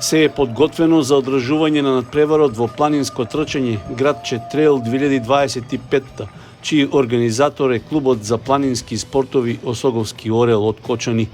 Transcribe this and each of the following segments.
Се е подготвено за одржување на надпреварот во планинско трчање Градче Трейл 2025, чиј организатор е клубот за планински спортови Осоговски орел од Кочани.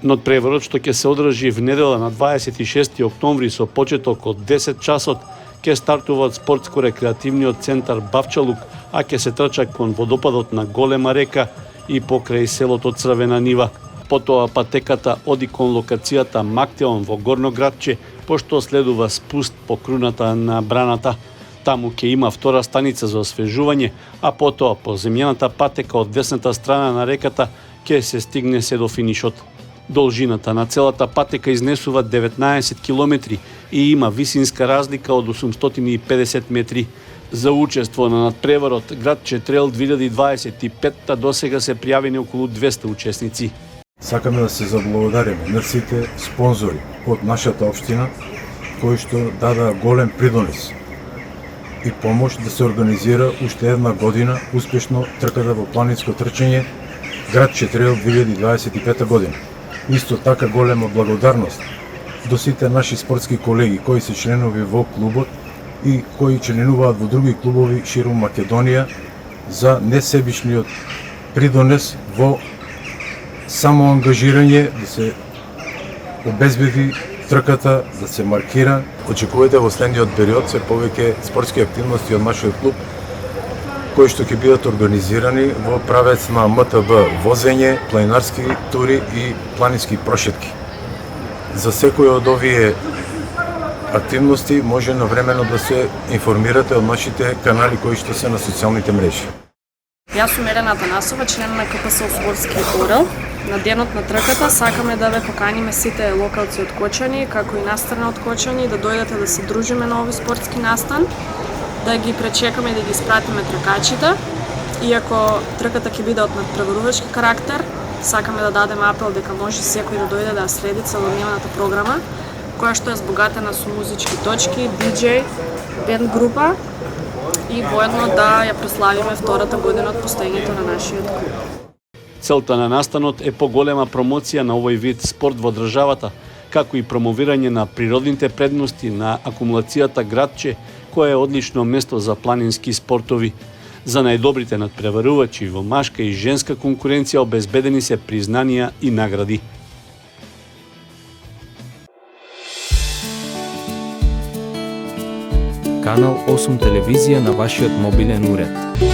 Надпреварот, што ќе се одржи в недела на 26 октомври со почеток од 10 часот, ќе стартува од спортско-рекреативниот центар Бавчалук, а ќе се трча кон водопадот на Голема река и покрај селото Црвена нива. Потоа патеката оди кон локацијата Мактеон во Горно Градче, пошто следува спуст по круната на браната. Таму ќе има втора станица за освежување, а потоа по земјаната патека од десната страна на реката ќе се стигне се до финишот. Должината на целата патека изнесува 19 километри и има висинска разлика од 850 метри. За учество на надпреварот Градче Трейл 2025 досега се пријавени околу 200 учесници. Сакаме да се заблагодариме на сите спонзори од нашата општина, кои што дадаа голем придонес и помош да се организира уште една година успешно трката во планинско трчање Градче Трейл 2025 година. Исто така голема благодарност до сите наши спортски колеги кои се членови во клубот и кои членуваат во други клубови ширум Македонија за несебичниот придонес во само ангажирање да се обезбеди трката, да се маркира. Очекувате во следниот период се повеќе спортски активности од нашиот клуб, кои што ќе бидат организирани во правец на МТБ возење, планинарски тури и планински прошетки. За секој од овие активности може навремено да се информирате од нашите канали кои што се на социјалните мрежи. Јас сум Елена Атанасова, член на КПС Осоговски орел. На денот на трката сакаме да ве поканиме сите локалци од Кочани, како и настрана од Кочани, да дојдете да се дружиме на овој спортски настан, да ги пречекаме и да ги испратиме тркачите. Иако трката ќе биде од надпреварувачки карактер, сакаме да дадеме апел дека може секој да дојде да следи целодневната програма, која што е збогатена со музички точки, диџеј, бенд група и воедно да ја прославиме втората година од постоењето на нашиот клуб. Целта на настанот е поголема промоција на овој вид спорт во државата, како и промовирање на природните предности на акумулацијата Градче, која е одлично место за планински спортови. За најдобрите надпреварувачи во машка и женска конкуренција обезбедени се признанија и награди. Канал 8 телевизија на вашиот мобилен уред.